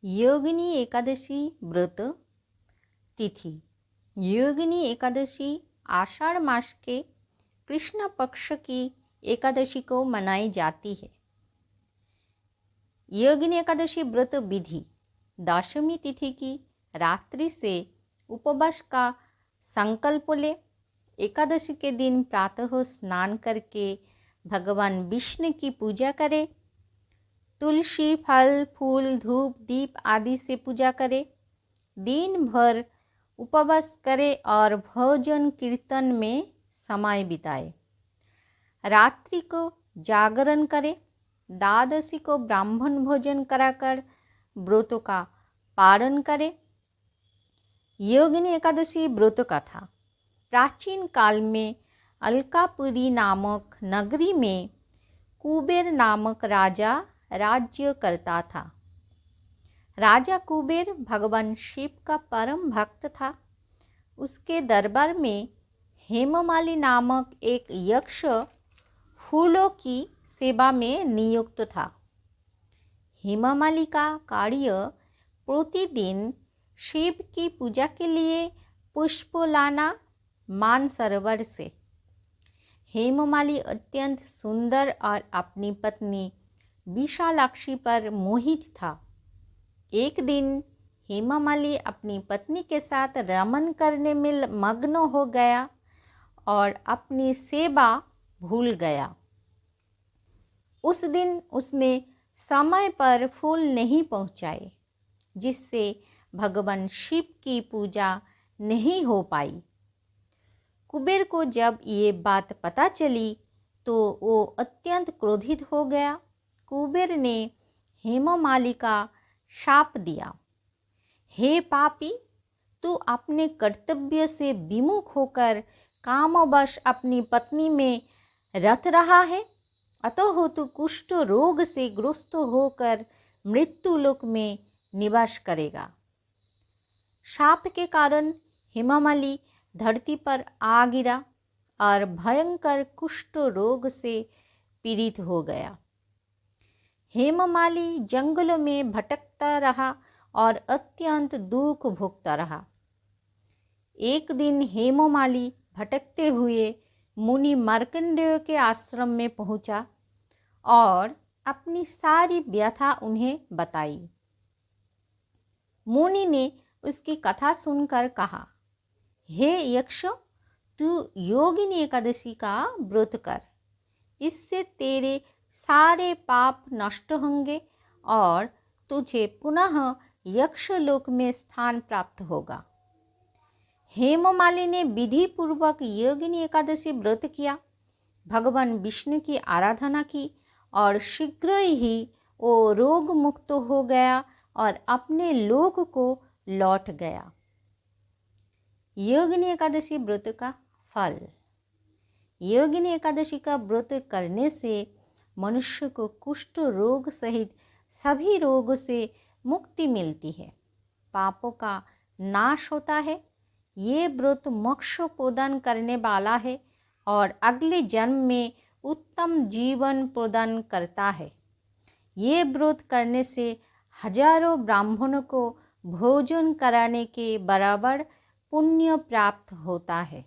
योगिनी एकादशी व्रत तिथि। योगिनी एकादशी आषाढ़ मास के कृष्ण पक्ष की एकादशी को मनाई जाती है। योगिनी एकादशी व्रत विधि: दशमी तिथि की रात्रि से उपवास का संकल्प ले। एकादशी के दिन प्रातः स्नान करके भगवान विष्णु की पूजा करें। तुलसी, फल, फूल, धूप, दीप आदि से पूजा करें। दिन भर उपवास करें और भजन कीर्तन में समय बिताए। रात्रि को जागरण करें। द्वादशी को ब्राह्मण भोजन कराकर व्रतों का पारण करें। योगिनी एकादशी व्रत कथा: प्राचीन काल में अलकापुरी नामक नगरी में कुबेर नामक राजा राज्य करता था। राजा कुबेर भगवान शिव का परम भक्त था। उसके दरबार में हेममाली नामक एक यक्ष फूलों की सेवा में नियुक्त था। हेममाली का कार्य प्रतिदिन शिव की पूजा के लिए पुष्प लाना मानसरोवर से। हेममाली अत्यंत सुंदर और अपनी पत्नी विशालाक्षी पर मोहित था। एक दिन हेममाली अपनी पत्नी के साथ रमन करने में मग्न हो गया और अपनी सेवा भूल गया। उस दिन उसने समय पर फूल नहीं पहुँचाए, जिससे भगवान शिव की पूजा नहीं हो पाई। कुबेर को जब ये बात पता चली तो वो अत्यंत क्रोधित हो गया। कुबेर ने हेममाली का शाप दिया, हे पापी, तू अपने कर्तव्य से विमुख होकर कामवश अपनी पत्नी में रत रहा है, अतः तू कुष्ठ रोग से ग्रस्त होकर मृत्यु लोक में निवास करेगा। शाप के कारण हेममाली धरती पर आ गिरा और भयंकर कुष्ठ रोग से पीड़ित हो गया। हेममाली जंगलों में भटकता रहा और अत्यंत दुख भोगता रहा। एक दिन हेममाली भटकते हुए मुनि मार्कंडेय के आश्रम में पहुंचा और अपनी सारी व्यथा उन्हें बताई। मुनि ने उसकी कथा सुनकर कहा, हे यक्ष, तू योगिनी एकादशी का व्रत कर। इससे तेरे सारे पाप नष्ट होंगे और तुझे पुनः यक्षलोक में स्थान प्राप्त होगा। हेममाली ने विधि पूर्वक योगिनी एकादशी व्रत किया, भगवान विष्णु की आराधना की और शीघ्र ही वो रोग मुक्त हो गया और अपने लोक को लौट गया। योगिनी एकादशी व्रत का फल: योगिनी एकादशी का व्रत करने से मनुष्य को कुष्ठ रोग सहित सभी रोगों से मुक्ति मिलती है, पापों का नाश होता है। ये व्रत मोक्ष प्रदान करने वाला है और अगले जन्म में उत्तम जीवन प्रदान करता है। ये व्रत करने से हजारों ब्राह्मणों को भोजन कराने के बराबर पुण्य प्राप्त होता है।